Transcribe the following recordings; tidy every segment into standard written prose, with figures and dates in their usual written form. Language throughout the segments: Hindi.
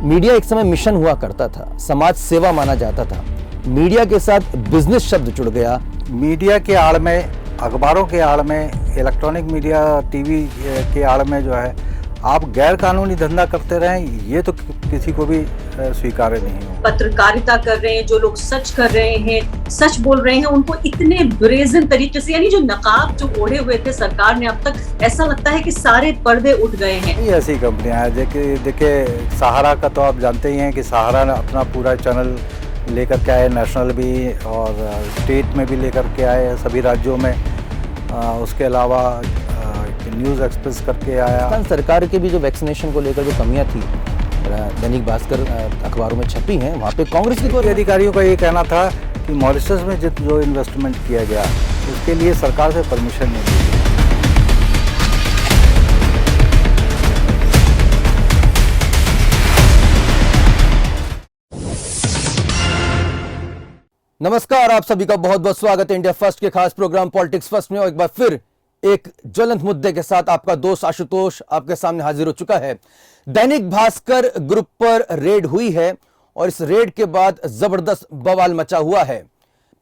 मीडिया एक समय मिशन हुआ करता था, समाज सेवा माना जाता था। मीडिया के साथ बिजनेस शब्द जुड़ गया। मीडिया के आड़ में, अखबारों के आड़ में, इलेक्ट्रॉनिक मीडिया, टीवी के आड़ में जो है आप गैर कानूनी धंधा करते रहें, ये तो किसी को भी स्वीकार्य नहीं हो। पत्रकारिता कर रहे हैं जो लोग, सच कर रहे हैं, सच बोल रहे हैं, उनको इतने ब्रेजन तरीके से, यानी जो नकाब जो ओढ़े हुए थे सरकार ने अब तक, ऐसा लगता है कि सारे पर्दे उठ गए हैं। ये ऐसी कंपनियां हैं, देखिए सहारा का तो आप जानते ही हैं कि सहारा ने अपना पूरा चैनल लेकर के आए, नेशनल भी और स्टेट में भी लेकर के आए, सभी राज्यों में। उसके अलावा न्यूज़ एक्सप्रेस करके आया। सरकार के भी जो वैक्सीनेशन को लेकर जो कमियां थी, दैनिक भास्कर अखबारों में छपी हैं, वहाँ पे कांग्रेस के अधिकारियों का ये कहना था कि मॉरिशस में जो इन्वेस्टमेंट किया गया उसके लिए सरकार से परमिशन नहीं दी। नमस्कार, आप सभी का बहुत बहुत स्वागत है इंडिया फर्स्ट के खास प्रोग्राम पॉलिटिक्स फर्स्ट में। और एक बार फिर एक ज्वलंत मुद्दे के साथ आपका दोस्त आशुतोष आपके सामने हाजिर हो चुका है। दैनिक भास्कर ग्रुप पर रेड हुई है और इस रेड के बाद जबरदस्त बवाल मचा हुआ है।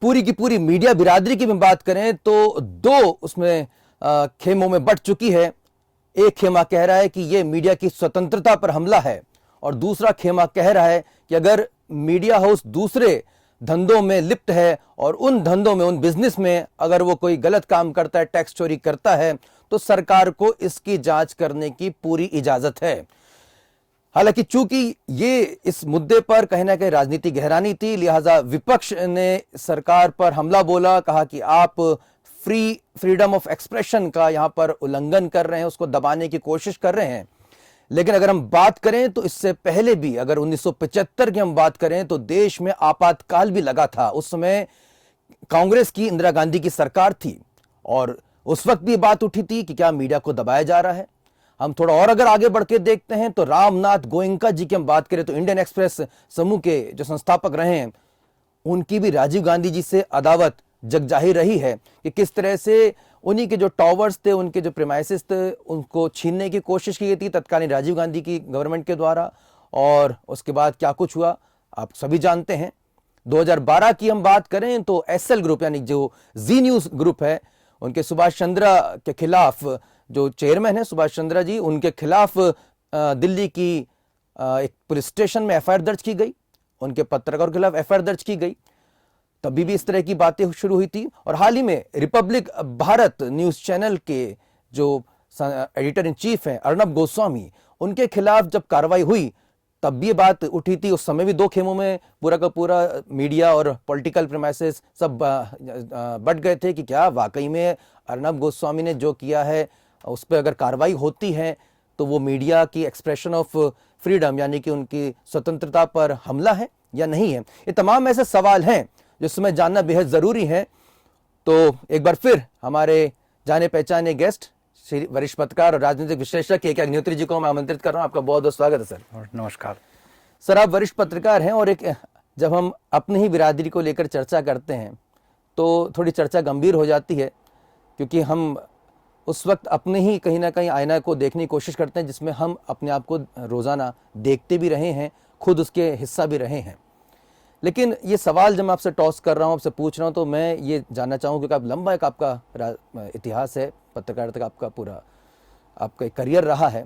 पूरी की पूरी मीडिया बिरादरी की बात करें तो दो उसमें खेमों में बंट चुकी है। एक खेमा कह रहा है कि यह मीडिया की स्वतंत्रता पर हमला है और दूसरा खेमा कह रहा है कि अगर मीडिया हाउस दूसरे धंधों में लिप्त है और उन धंधों में, उन बिजनेस में अगर वो कोई गलत काम करता है, टैक्स चोरी करता है, तो सरकार को इसकी जांच करने की पूरी इजाजत है। हालांकि चूंकि ये इस मुद्दे पर कहीं ना कहीं राजनीति गहरानी थी, लिहाजा विपक्ष ने सरकार पर हमला बोला, कहा कि आप फ्रीडम ऑफ एक्सप्रेशन का यहां पर उल्लंघन कर रहे हैं, उसको दबाने की कोशिश कर रहे हैं। लेकिन अगर हम बात करें तो इससे पहले भी, अगर 1975 की हम बात करें तो देश में आपातकाल भी लगा था। उस समय कांग्रेस की, इंदिरा गांधी की सरकार थी और उस वक्त भी बात उठी थी कि क्या मीडिया को दबाया जा रहा है। हम थोड़ा और अगर आगे बढ़ के देखते हैं तो रामनाथ गोयनका जी की हम बात करें तो इंडियन एक्सप्रेस समूह के जो संस्थापक रहे हैं, उनकी भी राजीव गांधी जी से अदावत जग जाहिर रही है कि किस तरह से उन्हीं के जो टावर्स थे, उनके जो प्रीमाइसेस थे, उनको छीनने की कोशिश की गई थी तत्कालीन राजीव गांधी की गवर्नमेंट के द्वारा। और उसके बाद क्या कुछ हुआ आप सभी जानते हैं। 2012 की हम बात करें तो एसएल ग्रुप यानी जो जी न्यूज ग्रुप है, उनके सुभाष चंद्रा के खिलाफ, जो चेयरमैन है सुभाष चंद्रा जी, उनके खिलाफ दिल्ली की एक पुलिस स्टेशन में एफआईआर दर्ज की गई, उनके पत्रकारों के खिलाफ एफआईआर दर्ज की गई। तभी भी इस तरह की बातें शुरू हुई थी। और हाल ही में रिपब्लिक भारत न्यूज चैनल के जो एडिटर इन चीफ हैं अर्नब गोस्वामी, उनके खिलाफ जब कार्रवाई हुई तब भी ये बात उठी थी। उस समय भी दो खेमों में पूरा का पूरा मीडिया और पॉलिटिकल प्रीमाइसेस सब बट गए थे कि क्या वाकई में अर्नब गोस्वामी ने जो किया है उस पर अगर कार्रवाई होती है तो वो मीडिया की एक्सप्रेशन ऑफ फ्रीडम यानी कि उनकी स्वतंत्रता पर हमला है या नहीं है। ये तमाम ऐसे सवाल हैं जिसमें जानना बेहद जरूरी है। तो एक बार फिर हमारे जाने पहचाने गेस्ट श्री वरिष्ठ पत्रकार और राजनीतिक विश्लेषक के अग्निहोत्री जी को मैं आमंत्रित कर रहा हूं। आपका बहुत बहुत स्वागत है सर। नमस्कार सर, आप वरिष्ठ पत्रकार हैं और एक जब हम अपनी ही बिरादरी को लेकर चर्चा करते हैं तो थोड़ी चर्चा गंभीर हो जाती है, क्योंकि हम उस वक्त अपने ही कहीं ना कहीं आईना को देखने की कोशिश करते हैं जिसमें हम अपने आप को रोजाना देखते भी रहे हैं, खुद उसके हिस्सा भी रहे हैं। लेकिन ये सवाल जब मैं आपसे टॉस कर रहा हूँ, आपसे पूछ रहा हूँ, तो मैं ये जानना चाहूँ, क्योंकि आप लंबा एक आपका इतिहास है, पत्रकारिता का आपका पूरा आपका एक करियर रहा है।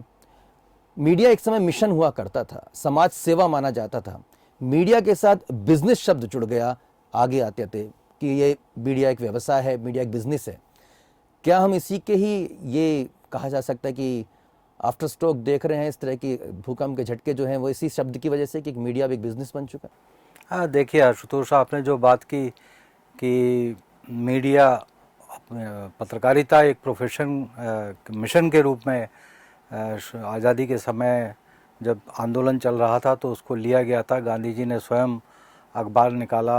मीडिया एक समय मिशन हुआ करता था, समाज सेवा माना जाता था। मीडिया के साथ बिजनेस शब्द जुड़ गया, आगे आते थे कि ये मीडिया एक व्यवसाय है, मीडिया एक बिजनेस है। क्या हम इसी के ही ये कहा जा सकता है कि आफ्टर स्ट्रोक देख रहे हैं, इस तरह की भूकंप के झटके जो हैं वो इसी शब्द की वजह से कि मीडिया एक बिजनेस बन चुका है? हाँ, देखिए आशुतोष, आपने जो बात की कि मीडिया, पत्रकारिता एक प्रोफेशन, मिशन के रूप में आज़ादी के समय जब आंदोलन चल रहा था तो उसको लिया गया था। गांधी जी ने स्वयं अखबार निकाला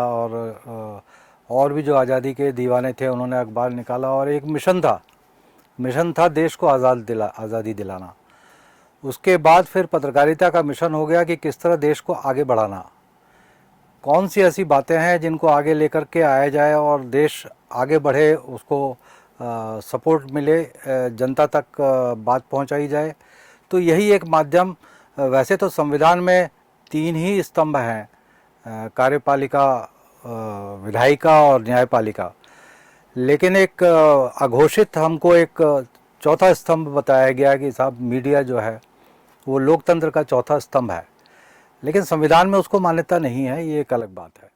और भी जो आज़ादी के दीवाने थे उन्होंने अखबार निकाला और एक मिशन था देश को आज़ादी दिलाना। उसके बाद फिर पत्रकारिता का मिशन हो गया कि किस तरह देश को आगे बढ़ाना, कौन सी ऐसी बातें हैं जिनको आगे लेकर के आया जाए और देश आगे बढ़े, उसको सपोर्ट मिले, जनता तक बात पहुंचाई जाए। तो यही एक माध्यम, वैसे तो संविधान में तीन ही स्तंभ हैं, कार्यपालिका, विधायिका और न्यायपालिका। लेकिन एक अघोषित हमको एक चौथा स्तंभ बताया गया कि साहब मीडिया जो है वो लोकतंत्र का चौथा स्तंभ है, लेकिन संविधान में उसको मान्यता नहीं है, ये एक अलग बात है।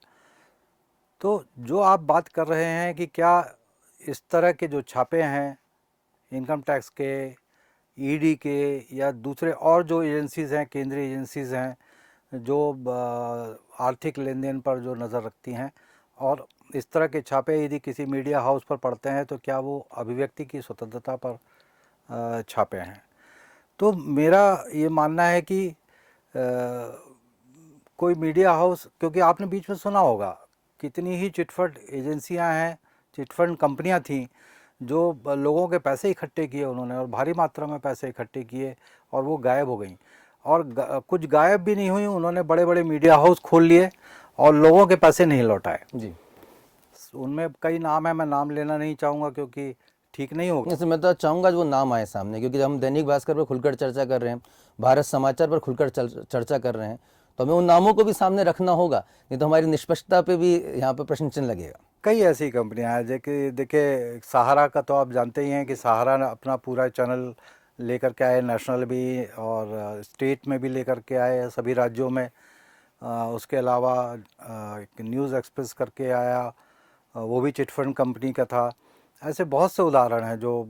तो जो आप बात कर रहे हैं कि क्या इस तरह के जो छापे हैं इनकम टैक्स के, ईडी के या दूसरे और जो एजेंसीज़ हैं, केंद्रीय एजेंसीज़ हैं जो आर्थिक लेन देन पर जो नज़र रखती हैं, और इस तरह के छापे यदि किसी मीडिया हाउस पर पड़ते हैं तो क्या वो अभिव्यक्ति की स्वतंत्रता पर छापे हैं? तो मेरा ये मानना है कि कोई मीडिया हाउस, क्योंकि आपने बीच में सुना होगा कितनी ही चिटफंड एजेंसियां हैं, चिटफंड कंपनियां थीं जो लोगों के पैसे इकट्ठे किए उन्होंने, और भारी मात्रा में पैसे इकट्ठे किए और वो गायब हो गई। और कुछ गायब भी नहीं हुई, उन्होंने बड़े बड़े मीडिया हाउस खोल लिए और लोगों के पैसे नहीं लौटाए जी। उनमें कई नाम है, मैं नाम लेना नहीं चाहूँगा क्योंकि ठीक नहीं होगा। मैं तो चाहूँगा जो नाम आए सामने, क्योंकि जब हम दैनिक भास्कर पर खुलकर चर्चा कर रहे हैं, भारत समाचार पर खुलकर चर्चा कर रहे हैं, तो हमें उन नामों को भी सामने रखना होगा, नहीं तो हमारी निष्पक्षता पे भी यहाँ पर प्रश्न चिन्ह लगेगा। कई ऐसी कंपनियां हैं जैसे देखिए सहारा का तो आप जानते ही हैं कि सहारा ने अपना पूरा चैनल लेकर के आए, नेशनल भी और स्टेट में भी लेकर के आए सभी राज्यों में। उसके अलावा एक न्यूज़ एक्सप्रेस करके आया, वो भी चिटफंड कंपनी का था। ऐसे बहुत से उदाहरण हैं जो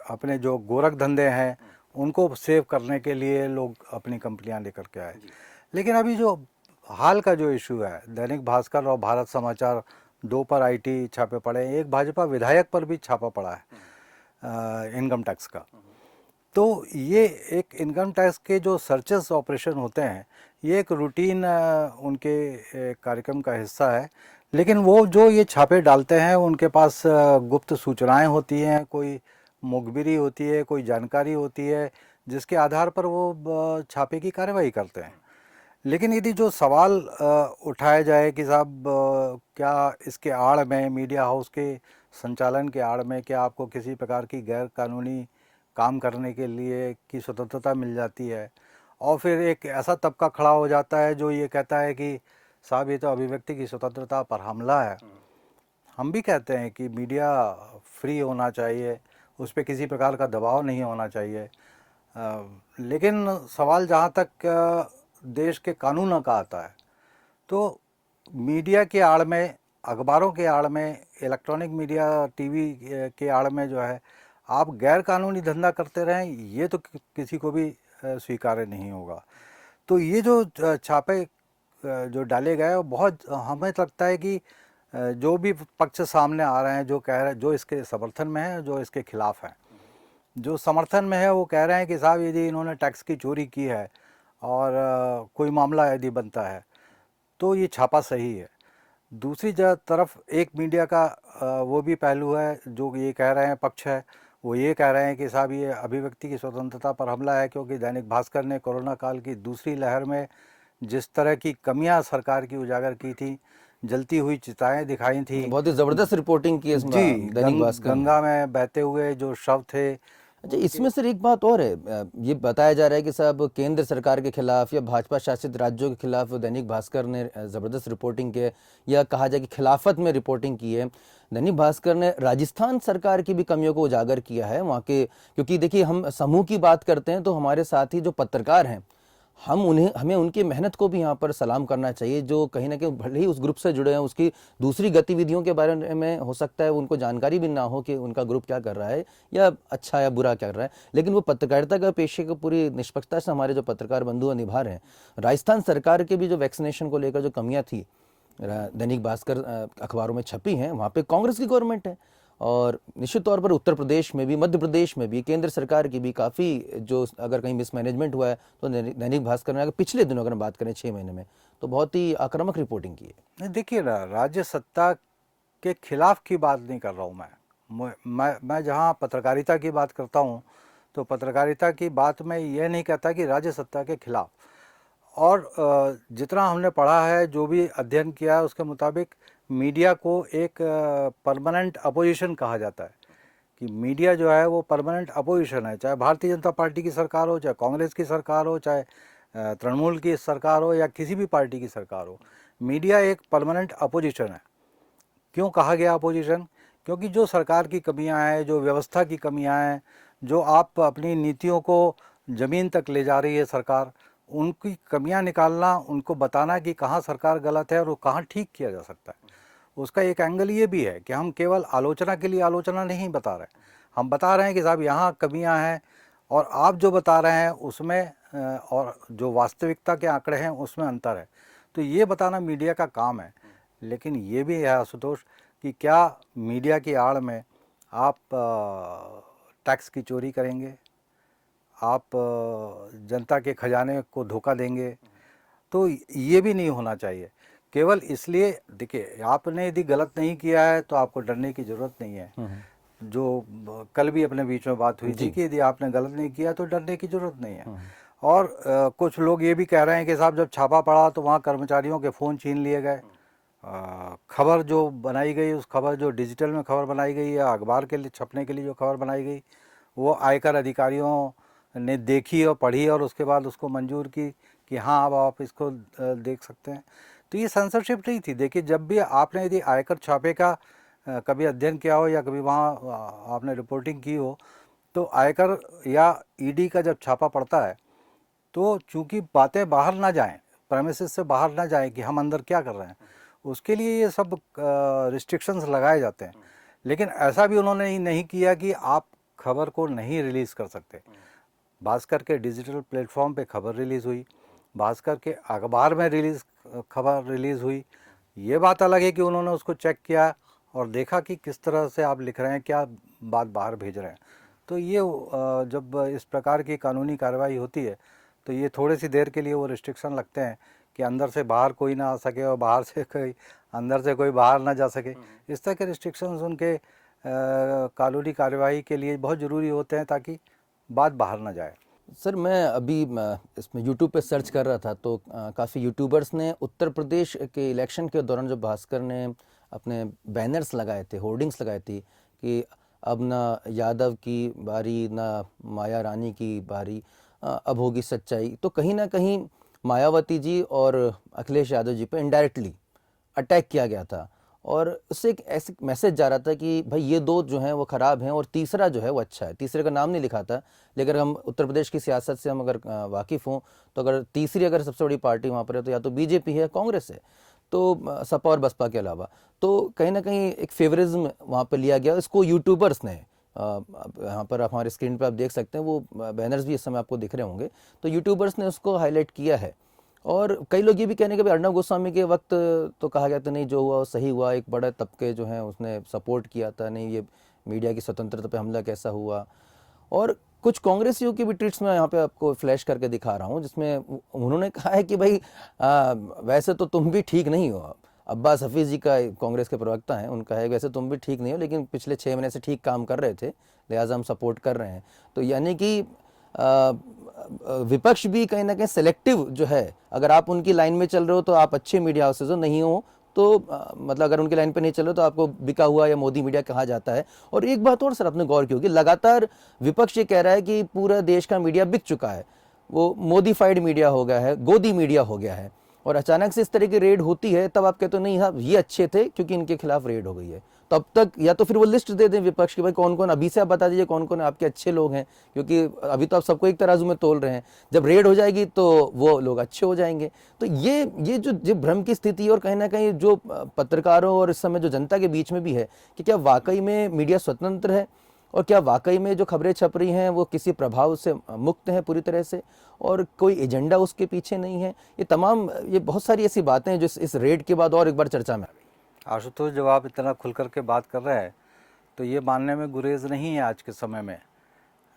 अपने जो गोरख धंधे हैं उनको सेव करने के लिए लोग अपनी कंपनियां लेकर के आए। लेकिन अभी जो हाल का जो इशू है, दैनिक भास्कर और भारत समाचार, दो पर आईटी छापे पड़े हैं, एक भाजपा विधायक पर भी छापा पड़ा है इनकम टैक्स का। तो ये एक इनकम टैक्स के जो सर्चेस ऑपरेशन होते हैं, ये एक रूटीन उनके कार्यक्रम का हिस्सा है। लेकिन वो जो ये छापे डालते हैं उनके पास गुप्त सूचनाएं होती हैं, कोई मुखबिरी होती है, कोई जानकारी होती है जिसके आधार पर वो छापे की कार्रवाई करते हैं। लेकिन यदि जो सवाल उठाया जाए कि साहब क्या इसके आड़ में, मीडिया हाउस के संचालन के आड़ में, क्या आपको किसी प्रकार की गैर कानूनी काम करने के लिए की स्वतंत्रता मिल जाती है, और फिर एक ऐसा तबका खड़ा हो जाता है जो ये कहता है कि साहब ये तो अभिव्यक्ति की स्वतंत्रता पर हमला है। हम भी कहते हैं कि मीडिया फ्री होना चाहिए, उस पर किसी प्रकार का दबाव नहीं होना चाहिए। लेकिन सवाल जहाँ तक देश के कानून का आता है, तो मीडिया के आड़ में, अखबारों के आड़ में, इलेक्ट्रॉनिक मीडिया, टीवी के आड़ में जो है आप गैर कानूनी धंधा करते रहें, ये तो किसी को भी स्वीकार्य नहीं होगा। तो ये जो छापे जो डाले गए वो बहुत, हमें लगता है कि जो भी पक्ष सामने आ रहे हैं, जो कह रहे हैं, जो इसके समर्थन में है, जो इसके खिलाफ है, जो समर्थन में है वो कह रहे हैं कि साहब यदि इन्होंने टैक्स की चोरी की है और कोई मामला यदि बनता है तो ये छापा सही है। दूसरी तरफ एक मीडिया का वो भी पहलू है जो ये कह रहे हैं, पक्ष है, वो ये कह रहे हैं कि साहब ये अभिव्यक्ति की स्वतंत्रता पर हमला है, क्योंकि दैनिक भास्कर ने कोरोना काल की दूसरी लहर में जिस तरह की कमियां सरकार की उजागर की थी, जलती हुई चिताएं दिखाई थी, बहुत ही ज़बरदस्त रिपोर्टिंग की इसमें दैनिक भास्कर। गंगा में बहते हुए जो शव थे। अच्छा, इसमें सिर्फ एक बात और है, ये बताया जा रहा है कि साहब केंद्र सरकार के खिलाफ या भाजपा शासित राज्यों के खिलाफ दैनिक भास्कर ने ज़बरदस्त रिपोर्टिंग की है, या कहा जाए कि खिलाफत में रिपोर्टिंग की है। दैनिक भास्कर ने राजस्थान सरकार की भी कमियों को उजागर किया है वहाँ के, क्योंकि देखिए हम समूह की बात करते हैं तो हमारे साथी जो पत्रकार हैं, हमें उनकी मेहनत को भी यहाँ पर सलाम करना चाहिए, जो कहीं ना कहीं भले ही उस ग्रुप से जुड़े हैं, उसकी दूसरी गतिविधियों के बारे में हो सकता है उनको जानकारी भी ना हो कि उनका ग्रुप क्या कर रहा है या अच्छा या बुरा क्या कर रहा है, लेकिन वो पत्रकारिता का पेशे को पूरी निष्पक्षता से हमारे जो पत्रकार बंधु निभा रहे हैं। राजस्थान सरकार के भी जो वैक्सीनेशन को लेकर जो कमियाँ थी दैनिक भास्कर अखबारों में छपी हैं, वहाँ पर कांग्रेस की गवर्नमेंट है, और निश्चित तौर पर उत्तर प्रदेश में भी, मध्य प्रदेश में भी, केंद्र सरकार की भी काफ़ी जो अगर कहीं मिसमैनेजमेंट हुआ है तो दैनिक भास्कर ने अगर पिछले दिनों अगर बात करें 6 महीने में तो बहुत ही आक्रामक रिपोर्टिंग की है। देखिए ना, राज्य सत्ता के खिलाफ की बात नहीं कर रहा हूँ मैं जहाँ पत्रकारिता की बात करता हूँ तो पत्रकारिता की बात में ये नहीं कहता कि राज्य सत्ता के खिलाफ। और जितना हमने पढ़ा है, जो भी अध्ययन किया है, उसके मुताबिक मीडिया को एक परमानेंट अपोजिशन कहा जाता है, कि मीडिया जो है वो परमानेंट अपोजिशन है, चाहे भारतीय जनता पार्टी की सरकार हो, चाहे कांग्रेस की सरकार हो, चाहे तृणमूल की सरकार हो या किसी भी पार्टी की सरकार हो, मीडिया एक परमानेंट अपोजिशन है। क्यों कहा गया अपोजिशन? क्योंकि जो सरकार की कमियां हैं, जो व्यवस्था की कमियां हैं, जो आप अपनी नीतियों को ज़मीन तक ले जा रही है सरकार, उनकी कमियां निकालना, उनको बताना कि कहाँ सरकार गलत है और वो कहाँ ठीक किया जा सकता है। उसका एक एंगल ये भी है कि हम केवल आलोचना के लिए आलोचना नहीं बता रहे, हम बता रहे हैं कि साहब यहाँ कमियां हैं और आप जो बता रहे हैं उसमें और जो वास्तविकता के आंकड़े हैं उसमें अंतर है। तो ये बताना मीडिया का काम है। लेकिन ये भी है आशुतोष कि क्या मीडिया की आड़ में आप टैक्स की चोरी करेंगे, आप जनता के खजाने को धोखा देंगे? तो ये भी नहीं होना चाहिए। केवल इसलिए देखिए, आपने यदि गलत नहीं किया है तो आपको डरने की ज़रूरत नहीं है। जो कल भी अपने बीच में बात हुई थी कि यदि आपने गलत नहीं किया तो डरने की ज़रूरत नहीं है। और कुछ लोग ये भी कह रहे हैं कि साहब जब छापा पड़ा तो वहाँ कर्मचारियों के फ़ोन छीन लिए गए। खबर जो बनाई गई, उस खबर जो डिजिटल में खबर बनाई गई या अखबार के लिए छपने के लिए जो खबर बनाई गई, वो आयकर अधिकारियों ने देखी और पढ़ी और उसके बाद उसको मंजूर की कि हाँ अब आप इसको देख सकते हैं। तो ये सेंसरशिप नहीं थी। देखिए, जब भी आपने यदि आयकर छापे का कभी अध्ययन किया हो या कभी वहाँ आपने रिपोर्टिंग की हो, तो आयकर या ईडी का जब छापा पड़ता है तो चूंकि बातें बाहर ना जाएं, प्रेमिसेस से बाहर ना जाएं कि हम अंदर क्या कर रहे हैं, उसके लिए ये सब रिस्ट्रिक्शंस लगाए जाते हैं। लेकिन ऐसा भी उन्होंने नहीं किया कि आप खबर को नहीं रिलीज़ कर सकते। बात करके डिजिटल प्लेटफॉर्म पे खबर रिलीज़ हुई, बात करके अखबार में खबर रिलीज़ हुई। ये बात अलग है कि उन्होंने उसको चेक किया और देखा कि किस तरह से आप लिख रहे हैं, क्या बात बाहर भेज रहे हैं। तो ये जब इस प्रकार की कानूनी कार्रवाई होती है तो ये थोड़ी सी देर के लिए वो रिस्ट्रिक्शन लगते हैं कि अंदर से बाहर कोई ना आ सके और बाहर से कोई अंदर से कोई बाहर ना जा सके। इस तरह के रिस्ट्रिक्शंस उनके कानूनी कार्यवाही के लिए बहुत ज़रूरी होते हैं ताकि बात बाहर ना जाए। सर, मैं अभी इसमें यूट्यूब पे सर्च कर रहा था तो काफ़ी यूट्यूबर्स ने उत्तर प्रदेश के इलेक्शन के दौरान जो भास्कर ने अपने बैनर्स लगाए थे, होर्डिंग्स लगाई थी कि अब ना यादव की बारी, ना माया रानी की बारी, अब होगी सच्चाई। तो कहीं ना कहीं मायावती जी और अखिलेश यादव जी पे इनडायरेक्टली अटैक किया गया था और उससे एक ऐसे मैसेज जा रहा था कि भाई ये दो जो हैं वो ख़राब हैं और तीसरा जो है वो अच्छा है। तीसरे का नाम नहीं लिखा था, लेकिन हम उत्तर प्रदेश की सियासत से हम अगर वाकिफ़ हों तो अगर तीसरी अगर सबसे बड़ी पार्टी वहाँ पर है तो या तो बीजेपी है, कांग्रेस है, तो सपा और बसपा के अलावा। तो कहीं ना कहीं एक फेवरिज्म वहाँ पर लिया गया। इसको यूट्यूबर्स ने यहाँ पर हमारे स्क्रीन पर आप देख सकते हैं, वो बैनर्स भी इस समय आपको दिख रहे होंगे, तो यूट्यूबर्स ने उसको हाईलाइट किया है। और कई लोग ये भी कहने के भाई अर्नब गोस्वामी के वक्त तो कहा गया था नहीं जो हुआ वो सही हुआ, एक बड़ा तबके जो हैं उसने सपोर्ट किया था, नहीं ये मीडिया की स्वतंत्रता पे हमला कैसा हुआ। और कुछ कांग्रेसियों की भी ट्वीट्स में यहाँ पे आपको फ्लैश करके दिखा रहा हूँ जिसमें उन्होंने कहा है कि भाई वैसे तो तुम भी ठीक नहीं हो। अब्बास हफीज़ जी का कांग्रेस के प्रवक्ता हैं, उनका है वैसे तुम भी ठीक नहीं हो लेकिन पिछले 6 महीने से ठीक काम कर रहे थे, लिहाजा हम सपोर्ट कर रहे हैं। तो यानी कि विपक्ष भी कहीं ना कहीं सेलेक्टिव जो है, अगर आप उनकी लाइन में चल रहे हो तो आप अच्छे मीडिया हाउसेज हो, नहीं हो तो मतलब अगर उनकी लाइन पे नहीं चल रहे तो आपको बिका हुआ या मोदी मीडिया कहा जाता है। और एक बात और सर, आपने गौर की होगी, लगातार विपक्ष ये कह रहा है कि पूरा देश का मीडिया बिक चुका है, वो मोदिफाइड मीडिया हो गया है, गोदी मीडिया हो गया है। और अचानक से इस तरह की रेड होती है तब आप कहते हो नहीं हाँ ये अच्छे थे क्योंकि इनके खिलाफ रेड हो गई है। तब तक या तो फिर वो लिस्ट दे दें विपक्ष की, भाई कौन कौन, अभी से आप बता दीजिए कौन कौन आपके अच्छे लोग हैं, क्योंकि अभी तो आप सबको एक तराजू में तोल रहे हैं, जब रेड हो जाएगी तो वो लोग अच्छे हो जाएंगे। तो ये जो भ्रम की स्थिति और कहीं ना कहीं जो पत्रकारों और इस समय जो जनता के बीच में भी है कि क्या वाकई में मीडिया स्वतंत्र है और क्या वाकई में जो खबरें छप रही हैं वो किसी प्रभाव से मुक्त हैं पूरी तरह से और कोई एजेंडा उसके पीछे नहीं है। ये बहुत सारी ऐसी बातें हैं जो इस रेड के बाद और एक बार चर्चा में आ गई। आशुतोष, जब आप इतना खुल कर के बात कर रहे हैं तो ये मानने में गुरेज नहीं है। आज के समय में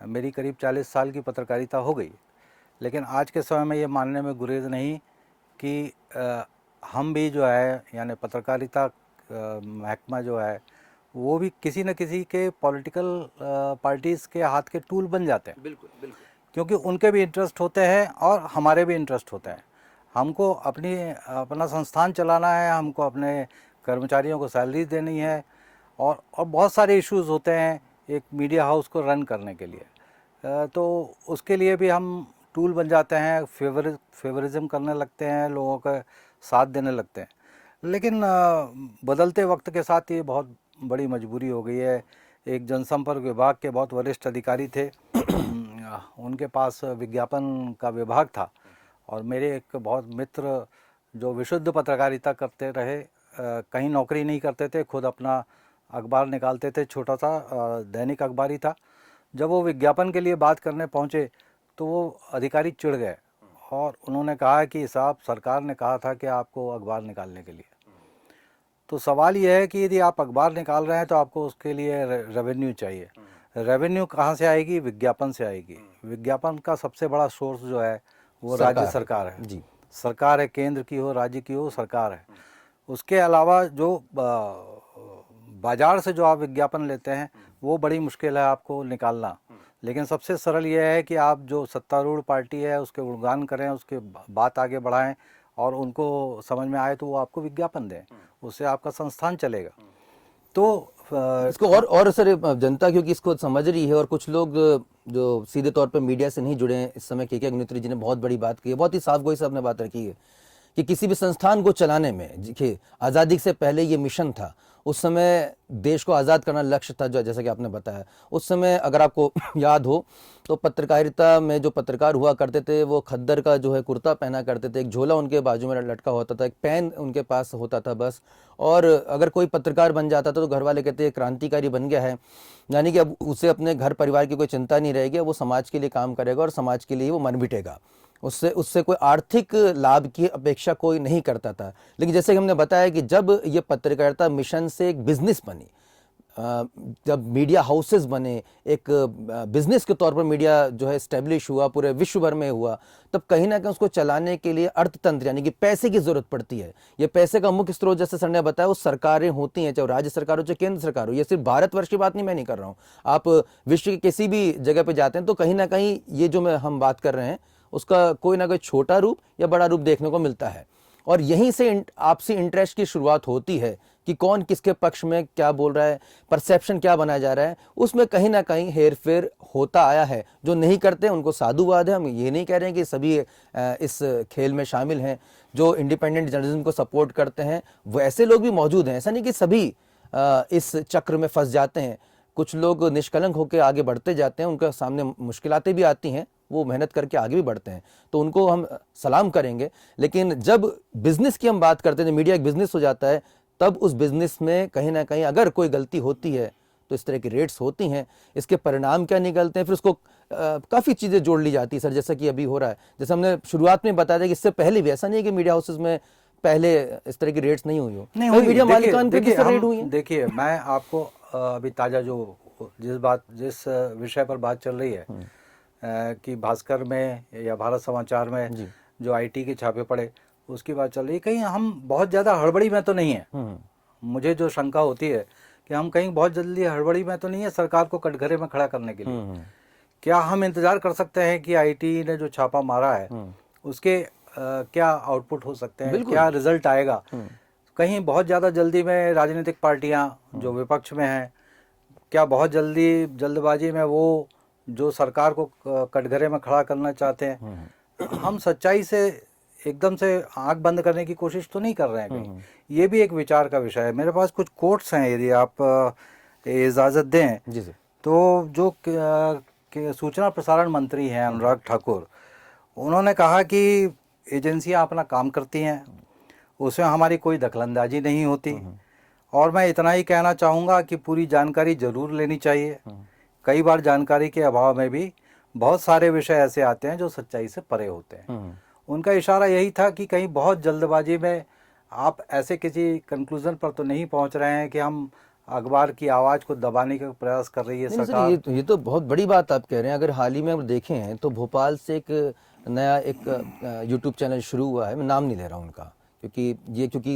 मेरी करीब 40 साल की पत्रकारिता हो गई, लेकिन आज के समय में ये मानने में गुरेज नहीं कि हम भी जो है यानी पत्रकारिता महकमा जो है वो भी किसी न किसी के पॉलिटिकल पार्टीज़ के हाथ के टूल बन जाते हैं। बिल्कुल बिल्कुल, क्योंकि उनके भी इंटरेस्ट होते हैं और हमारे भी इंटरेस्ट होते हैं। हमको अपना संस्थान चलाना है, हमको अपने कर्मचारियों को सैलरी देनी है और बहुत सारे इश्यूज़ होते हैं एक मीडिया हाउस को रन करने के लिए। तो उसके लिए भी हम टूल बन जाते हैं, फेवरिज्म करने लगते हैं, लोगों का साथ देने लगते हैं। लेकिन बदलते वक्त के साथ ये बहुत बड़ी मजबूरी हो गई है। एक जनसंपर्क विभाग के बहुत वरिष्ठ अधिकारी थे उनके पास विज्ञापन का विभाग था, और मेरे एक बहुत मित्र जो विशुद्ध पत्रकारिता करते रहे, कहीं नौकरी नहीं करते थे, खुद अपना अखबार निकालते थे, छोटा सा दैनिक अखबार ही था। जब वो विज्ञापन के लिए बात करने पहुँचे तो वो अधिकारी चिढ़ गए और उन्होंने कहा कि साहब, सरकार ने कहा था कि आपको अखबार निकालने के लिए। तो सवाल यह है कि यदि आप अखबार निकाल रहे हैं तो आपको उसके लिए रेवेन्यू चाहिए। रेवेन्यू कहाँ से आएगी? विज्ञापन से आएगी। विज्ञापन का सबसे बड़ा सोर्स जो है वो राज्य सरकार है जी। सरकार है, केंद्र की हो, राज्य की हो, सरकार है। उसके अलावा जो बाजार से जो आप विज्ञापन लेते हैं वो बड़ी मुश्किल है आपको निकालना। लेकिन सबसे सरल यह है कि आप जो सत्तारूढ़ पार्टी है उसके गुणगान करें, उसके बात आगे बढ़ाएं और उनको समझ में आए तो वो आपको विज्ञापन दें, उससे आपका संस्थान चलेगा। तो इसको और सर जनता क्योंकि इसको समझ रही है, और कुछ लोग जो सीधे तौर पर मीडिया से नहीं जुड़े हैं इस समय, के अग्निहोत्री जी ने बहुत बड़ी बात की है, बहुत ही साफ गोई से आपने बात रखी है कि किसी भी संस्थान को चलाने में, देखिए आज़ादी से पहले ये मिशन था, उस समय देश को आज़ाद करना लक्ष्य था, जो जैसा कि आपने बताया। उस समय अगर आपको याद हो तो पत्रकारिता में जो पत्रकार हुआ करते थे वो खद्दर का जो है कुर्ता पहना करते थे, एक झोला उनके बाजू में लटका होता था, एक पेन उनके पास होता था बस। और अगर कोई पत्रकार बन जाता था तो घर वाले कहते क्रांतिकारी बन गया है, यानी कि अब उसे अपने घर परिवार की कोई चिंता नहीं रहेगी, वो समाज के लिए काम करेगा और समाज के लिए वो मर मिटेगा, उससे कोई आर्थिक लाभ की अपेक्षा कोई नहीं करता था। लेकिन जैसे कि हमने बताया कि जब ये पत्रकारिता मिशन से एक बिजनेस बनी, जब मीडिया हाउसेस बने, एक बिजनेस के तौर पर मीडिया जो है स्टैब्लिश हुआ, पूरे विश्व भर में हुआ, तब कहीं ना कहीं उसको चलाने के लिए अर्थतंत्र यानी कि पैसे की जरूरत पड़ती है। ये पैसे का मुख्य स्रोत जैसे सर ने बताया वो सरकारें होती हैं, चाहे राज्य सरकार हो चाहे केंद्र सरकार हो। ये सिर्फ भारतवर्ष की बात नहीं, मैं नहीं कर रहा हूँ, आप विश्व के किसी भी जगह पर जाते हैं तो कहीं ना कहीं ये जो हम बात कर रहे हैं उसका कोई ना कोई छोटा रूप या बड़ा रूप देखने को मिलता है। और यहीं से आपसी इंटरेस्ट की शुरुआत होती है कि कौन किसके पक्ष में क्या बोल रहा है, परसेप्शन क्या बनाया जा रहा है, उसमें कहीं ना कहीं हेरफेर होता आया है। जो नहीं करते उनको साधुवाद है, हम ये नहीं कह रहे हैं कि सभी इस खेल में शामिल हैं। जो इंडिपेंडेंट जर्नलिज्म को सपोर्ट करते हैं वो ऐसे लोग भी मौजूद हैं, ऐसा नहीं कि सभी इस चक्र में फंस जाते हैं। कुछ लोग निष्कलंक होकर आगे बढ़ते जाते हैं, उनके सामने मुश्किलातें भी आती हैं, वो मेहनत करके आगे भी बढ़ते हैं, तो उनको हम सलाम करेंगे। लेकिन जब बिजनेस की हम बात करते हैं, मीडिया एक बिजनेस हो जाता है, तब उस बिजनेस में कहीं ना कहीं अगर कोई गलती होती है तो इस तरह की रेट्स होती हैं, इसके परिणाम क्या निकलते हैं, फिर उसको काफ़ी चीज़ें जोड़ ली जाती है सर, जैसा कि अभी हो रहा है। जैसे हमने शुरुआत में बताया था कि इससे पहले भी ऐसा नहीं है कि मीडिया हाउसेज में पहले इस तरह की रेट्स नहीं हुई हो, नहीं हुई। मीडिया मालिकान पे किस रेट हुई है? देखिए, मैं आपको अभी ताज़ा जो जिस विषय पर बात चल रही है कि भास्कर में या भारत समाचार में जो आईटी के छापे पड़े, उसकी बात चल रही है। कहीं हम बहुत ज़्यादा हड़बड़ी में तो नहीं है। मुझे जो शंका होती है कि हम कहीं बहुत जल्दी हड़बड़ी में तो नहीं है सरकार को कटघरे में खड़ा करने के लिए। क्या हम इंतजार कर सकते हैं कि आईटी ने जो छापा मारा है उसके क्या आउटपुट हो सकते हैं, क्या रिजल्ट आएगा? कहीं बहुत ज़्यादा जल्दी में राजनीतिक पार्टियां जो विपक्ष में हैं, क्या बहुत जल्दबाजी में वो जो सरकार को कटघरे में खड़ा करना चाहते हैं? हम सच्चाई से एकदम से आंख बंद करने की कोशिश तो नहीं कर रहे हैं कहीं। ये भी एक विचार का विषय है। मेरे पास कुछ कोट्स हैं, यदि आप इजाज़त दें जी सर। तो जो सूचना प्रसारण मंत्री हैं अनुराग ठाकुर, उन्होंने कहा कि एजेंसियां अपना काम करती हैं, उसमें हमारी कोई दखलंदाजी नहीं होती, और मैं इतना ही कहना चाहूँगा कि पूरी जानकारी ज़रूर लेनी चाहिए। कई बार जानकारी के अभाव में भी बहुत सारे विषय ऐसे आते हैं जो सच्चाई से परे होते हैं। उनका इशारा यही था कि कहीं बहुत जल्दबाजी में आप ऐसे किसी कंक्लूजन पर तो नहीं पहुंच रहे हैं कि हम अखबार की आवाज़ को दबाने का प्रयास कर रही है सरकार। ये तो बहुत बड़ी बात आप कह रहे हैं। अगर हाल ही में हम देखें हैं तो भोपाल से एक नया यूट्यूब चैनल शुरू हुआ है, मैं नाम नहीं ले रहा हूँ उनका, क्योंकि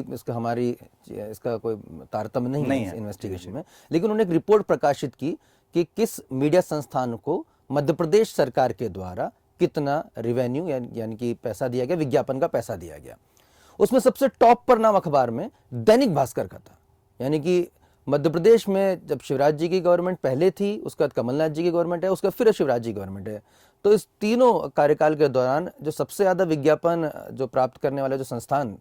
इसका कोई तारतम्य नहीं है इन्वेस्टिगेशन में। लेकिन उन्होंने एक रिपोर्ट प्रकाशित की कि किस मीडिया संस्थान को मध्य प्रदेश सरकार के द्वारा कितना रेवेन्यू यानी कि पैसा दिया गया, विज्ञापन का पैसा दिया गया। उसमें सबसे टॉप पर नाम अखबार में दैनिक भास्कर का था, यानी कि मध्य प्रदेश में जब शिवराज जी की गवर्नमेंट पहले थी, उसके बाद कमलनाथ जी की गवर्नमेंट है, उसके बाद फिर शिवराज जी की गवर्नमेंट है, तो इस तीनों कार्यकाल के दौरान जो सबसे ज्यादा विज्ञापन जो प्राप्त करने वाला जो संस्थान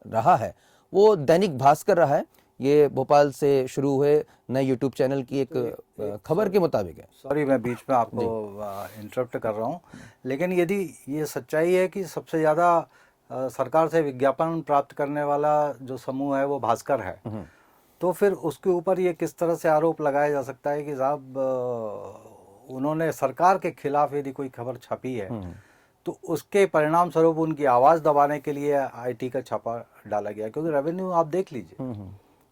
रहा है वो दैनिक भास्कर रहा है। ये भोपाल से शुरू हुए नए यूट्यूब चैनल की एक खबर के मुताबिक है। सॉरी, मैं बीच में आपको इंटरप्ट कर रहा हूँ, लेकिन यदि ये सच्चाई है कि सबसे ज़्यादा सरकार से विज्ञापन प्राप्त करने वाला जो समूह है वो भास्कर है, तो फिर उसके ऊपर ये किस तरह से आरोप लगाया जा सकता है कि साहब उन्होंने सरकार के खिलाफ यदि कोई खबर छापी है तो उसके परिणाम स्वरूप उनकी आवाज़ दबाने के लिए आईटी का छापा डाला गया, क्योंकि रेवेन्यू आप देख लीजिए,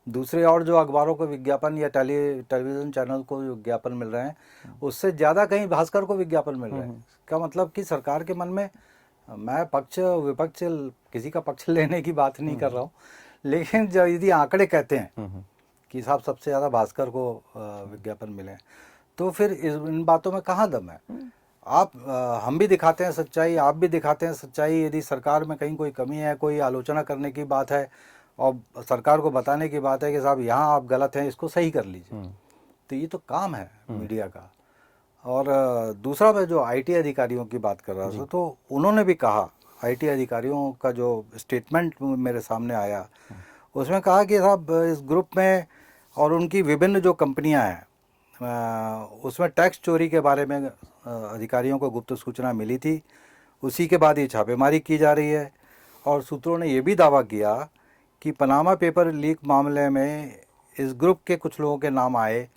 दूसरे और जो अखबारों को विज्ञापन या टेलीविज़न चैनल को विज्ञापन मिल रहे हैं उससे ज़्यादा कहीं भास्कर को विज्ञापन मिल रहे हैं। इसका मतलब कि सरकार के मन में, मैं पक्ष विपक्ष किसी का पक्ष लेने की बात नहीं कर रहा हूँ, लेकिन जब यदि आंकड़े कहते हैं कि साहब सबसे ज़्यादा भास्कर को विज्ञापन मिले, तो फिर इन बातों में कहाँ दम है? आप हम भी दिखाते हैं सच्चाई, आप भी दिखाते हैं सच्चाई। यदि सरकार में कहीं कोई कमी है, कोई आलोचना करने की बात है और सरकार को बताने की बात है कि साहब यहाँ आप गलत हैं, इसको सही कर लीजिए, तो ये तो काम है मीडिया का। और दूसरा, मैं जो आईटी अधिकारियों की बात कर रहा था, तो उन्होंने भी कहा, आईटी अधिकारियों का जो स्टेटमेंट मेरे सामने आया उसमें कहा कि साहब इस ग्रुप में और उनकी विभिन्न जो कंपनियां हैं उसमें टैक्स चोरी के बारे में अधिकारियों को गुप्त सूचना मिली थी, उसी के बाद ये छापेमारी की जा रही है। और सूत्रों ने ये भी दावा किया कि पनामा पेपर लीक मामले में इस ग्रुप के कुछ लोगों के नाम आए,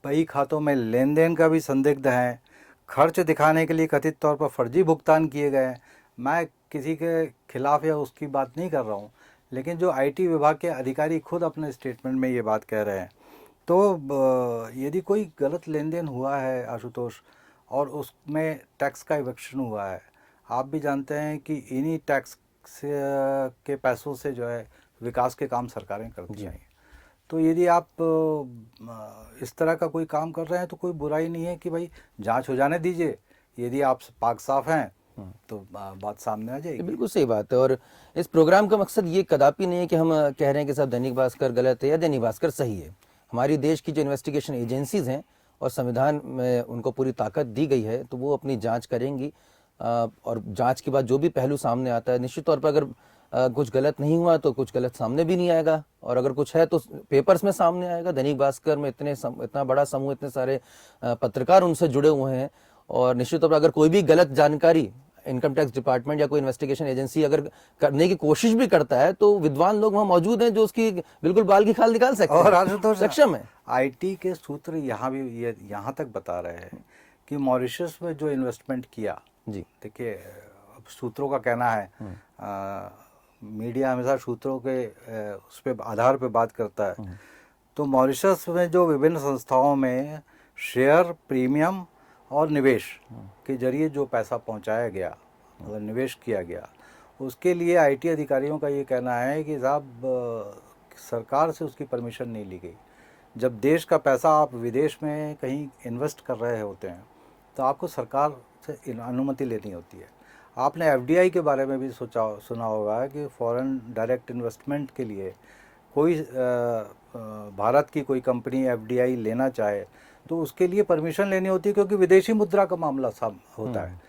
बही खातों में लेन देन का भी संदिग्ध हैं, खर्च दिखाने के लिए कथित तौर पर फर्जी भुगतान किए गए हैं। मैं किसी के खिलाफ या उसकी बात नहीं कर रहा हूँ, लेकिन जो आईटी विभाग के अधिकारी खुद अपने स्टेटमेंट में ये बात कह रहे हैं, तो यदि कोई गलत लेन देन हुआ है आशुतोष और उसमें टैक्स का इवेक्शन हुआ है, आप भी जानते हैं कि इन्हीं टैक्स के पैसों से जो है विकास के काम सरकारें करती हैं। तो यदि आप इस तरह का कोई काम कर रहे हैं तो कोई बुराई नहीं है कि भाई जांच हो जाने दीजिए, यदि आप पाक साफ हैं तो बात सामने आ जाएगी। बिल्कुल सही बात है। और इस प्रोग्राम का मकसद ये कदापि नहीं है कि हम कह रहे हैं कि साहब दैनिक भास्कर गलत है या दैनिक भास्कर सही है। हमारी देश की जो इन्वेस्टिगेशन एजेंसीज हैं और संविधान में उनको पूरी ताकत दी गई है, तो वो अपनी जांच करेंगी और जांच के बाद जो भी पहलू सामने आता है, निश्चित तौर पर अगर कुछ गलत नहीं हुआ तो कुछ गलत सामने भी नहीं आएगा, और अगर कुछ है तो पेपर्स में सामने आएगा। दैनिक भास्कर में इतना बड़ा समूह, इतने सारे पत्रकार उनसे जुड़े हुए हैं, और निश्चित तौर पर अगर कोई भी गलत जानकारी इनकम टैक्स डिपार्टमेंट या कोई इन्वेस्टिगेशन एजेंसी अगर करने की कोशिश भी करता है तो विद्वान लोग वहां मौजूद हैं जो उसकी बिल्कुल बाल की खाल निकाल सकते हैं और आशुतोष सक्षम है। आईटी के सूत्र यहाँ तक बता रहे हैं कि मॉरिशस में जो इन्वेस्टमेंट किया, जी देखिए अब सूत्रों का कहना है, मीडिया हमेशा सूत्रों के उस पे आधार पे बात करता है, तो मॉरिशस में जो विभिन्न संस्थाओं में शेयर, प्रीमियम और निवेश के जरिए जो पैसा पहुंचाया गया, मतलब निवेश किया गया, उसके लिए आईटी अधिकारियों का ये कहना है कि साहब सरकार से उसकी परमिशन नहीं ली गई। जब देश का पैसा आप विदेश में कहीं इन्वेस्ट कर रहे होते हैं तो आपको सरकार से अनुमति लेनी होती है। आपने एफडीआई के बारे में भी सुना होगा कि फॉरेन डायरेक्ट इन्वेस्टमेंट के लिए कोई भारत की कोई कंपनी एफडीआई लेना चाहे तो उसके लिए परमिशन लेनी होती है, क्योंकि विदेशी मुद्रा का मामला सब होता है।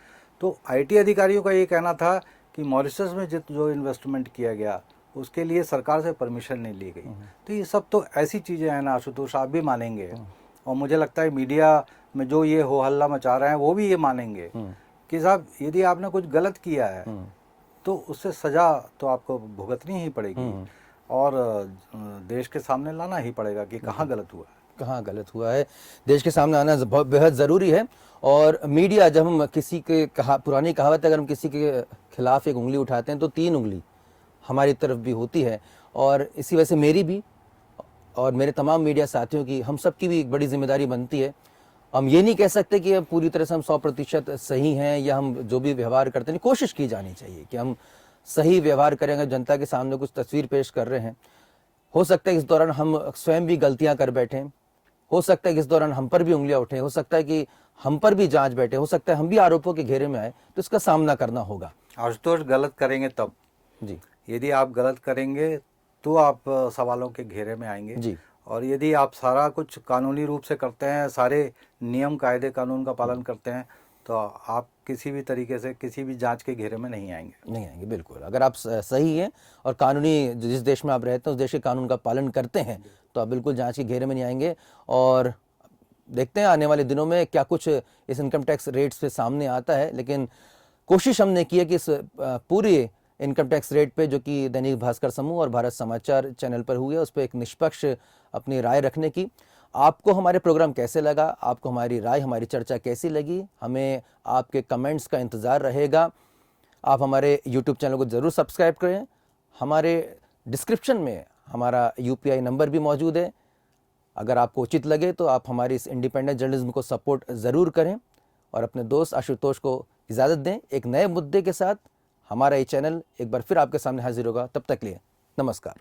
तो आईटी अधिकारियों का ये कहना था कि मॉरिशस में जो इन्वेस्टमेंट किया गया उसके लिए सरकार से परमिशन नहीं ली गई। तो ये सब तो ऐसी चीज़ें हैं ना आशुतोष, आप भी मानेंगे, और मुझे लगता है मीडिया में जो ये हो हल्ला मचा रहे हैं वो भी ये मानेंगे कि साहब यदि आपने कुछ गलत किया है तो उससे सज़ा तो आपको भुगतनी ही पड़ेगी और देश के सामने लाना ही पड़ेगा कि कहाँ गलत हुआ है, कहाँ गलत हुआ है। देश के सामने आना बेहद ज़रूरी है। और मीडिया, जब हम किसी के पुरानी कहावत है, अगर हम किसी के खिलाफ एक उंगली उठाते हैं तो 3 उंगली हमारी तरफ भी होती है। और इसी वजह से मेरी भी और मेरे तमाम मीडिया साथियों की, हम सब की भी एक बड़ी जिम्मेदारी बनती है। हम ये नहीं कह सकते कि पूरी तरह से हम 100% सही हैं, या हम जो भी व्यवहार करते हैं, कोशिश की जानी चाहिए कि हम सही व्यवहार करेंगे। जनता के सामने कुछ तस्वीर पेश कर रहे हैं, हो सकता है इस दौरान हम स्वयं भी गलतियां कर बैठें, हो सकता है कि इस दौरान हम पर भी उंगलियां उठें, हो सकता है कि हम पर भी जांच बैठे, हो सकता है हम भी आरोपों के घेरे में आए, तो इसका सामना करना होगा। आशुतोष गलत करेंगे तब जी, यदि आप गलत करेंगे तो आप सवालों के घेरे में आएंगे जी, और यदि आप सारा कुछ कानूनी रूप से करते हैं, सारे नियम कायदे कानून का पालन करते हैं, तो आप किसी भी तरीके से किसी भी जांच के घेरे में नहीं आएंगे। बिल्कुल। अगर आप सही हैं और कानूनी जिस देश में आप रहते हैं उस देश के कानून का पालन करते हैं तो आप बिल्कुल जांच के घेरे में नहीं आएंगे। और देखते हैं आने वाले दिनों में क्या कुछ इस इनकम टैक्स रेट्स पे सामने आता है, लेकिन कोशिश हमने की है कि इस पूरी इनकम टैक्स रेट पे जो कि दैनिक भास्कर समूह और भारत समाचार चैनल पर हुई है उस पर एक निष्पक्ष अपनी राय रखने की। आपको हमारे प्रोग्राम कैसे लगा, आपको हमारी राय, हमारी चर्चा कैसी लगी, हमें आपके कमेंट्स का इंतज़ार रहेगा। आप हमारे YouTube चैनल को ज़रूर सब्सक्राइब करें। हमारे डिस्क्रिप्शन में हमारा UPI नंबर भी मौजूद है। अगर आपको उचित लगे तो आप हमारी इस इंडिपेंडेंट जर्नलिज्म को सपोर्ट ज़रूर करें और अपने दोस्त आशुतोष को इजाज़त दें। एक नए मुद्दे के साथ हमारा ये चैनल एक बार फिर आपके सामने हाजिर होगा। तब तक लिए नमस्कार।